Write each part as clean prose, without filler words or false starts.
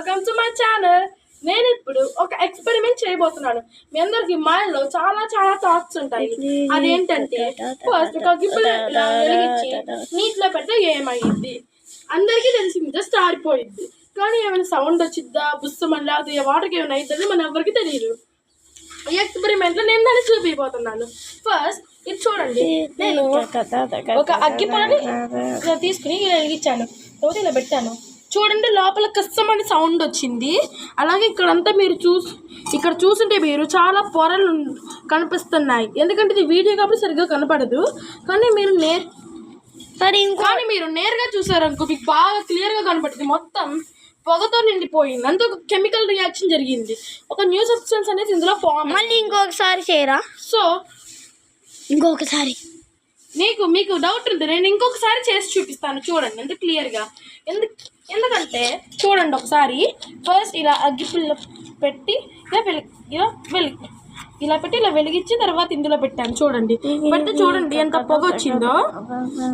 Welcome to my channel. నేను ఇప్పుడు ఒక ఎక్స్పెరిమెంట్ చేయబోతున్నాను. మీ అందరికి మైండ్ లో చాలా చాలా థాట్స్ ఉంటాయి. అదేంటంటే ఫస్ట్ ఒక గిన్నె వెలిగించి నీటిలో పెడితే ఏమైంది అందరికీ తెలిసింది, జస్ట్ ఆరిపోయింది. కానీ ఏమైనా సౌండ్ వచ్చిద్దా, బుస్సమని అది వాటర్కి ఏమైనా అవుతుంది మన ఎవరికి తెలియదు. ఈ ఎక్స్పెరిమెంట్ లో నేను దాన్ని చూపిపోతున్నాను. ఫస్ట్ ఇది చూడండి, నేను ఒక అగ్గిపుల్లని తీసుకుని ఇలా వెలిగించాను, తర్వాత ఇలా పెట్టాను. చూడండి, లోపల కష్టమని సౌండ్ వచ్చింది. అలాగే ఇక్కడంతా మీరు ఇక్కడ చూస్తుంటే మీరు చాలా పొరలు కనిపిస్తున్నాయి. ఎందుకంటే ఇది వీడియో కాబట్టి సరిగ్గా కనపడదు. కానీ మీరు మీరు నేరుగా చూసారనుకో మీకు బాగా క్లియర్గా కనపడుతుంది. మొత్తం పొగతో నిండిపోయింది. అంత ఒక కెమికల్ రియాక్షన్ జరిగింది. ఒక న్యూ సబ్స్టెన్స్ అనేది ఇందులో ఫామ్. మళ్ళీ ఇంకొకసారి చేయరా? సో ఇంకొకసారి మీకు డౌట్ ఉంది, నేను ఇంకొకసారి చేసి చూపిస్తాను. చూడండి ఎంత క్లియర్గా. ఎందుకంటే చూడండి ఒకసారి. ఫస్ట్ ఇలా అగ్గిపుల్ల పెట్టి ఇలా పెట్టి ఇలా వెలిగించి తర్వాత ఇందులో పెట్టాను. చూడండి, పెడితే చూడండి ఎంత పొగ వచ్చిందో.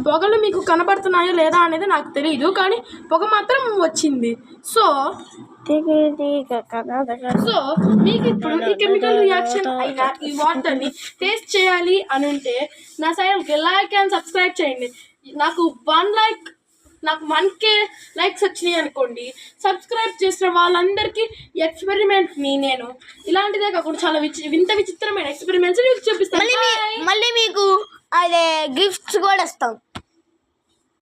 పొగలు మీకు కనబడుతున్నాయో లేదా అనేది నాకు తెలియదు, కానీ పొగ మాత్రం వచ్చింది. సో మీకు ఇప్పుడు ఈ కెమికల్ రియాక్షన్ అయిన ఈ వాటర్ని టేస్ట్ చేయాలి అని ఉంటే నా ఛానల్కి లైక్ అండ్ సబ్స్క్రైబ్ చేయండి. నాకు 1K లైక్స్ వచ్చినాయి అనుకోండి, సబ్స్క్రైబ్ చేసిన వాళ్ళందరికీ ఎక్స్పెరిమెంట్ని నేను ఇలాంటిదే కాకుండా చాలా వింత విచిత్రమైన ఎక్స్పెరిమెంట్స్ మీకు చూపిస్తాను. మళ్ళీ మీకు అదే గిఫ్ట్స్ కూడా ఇస్తాం.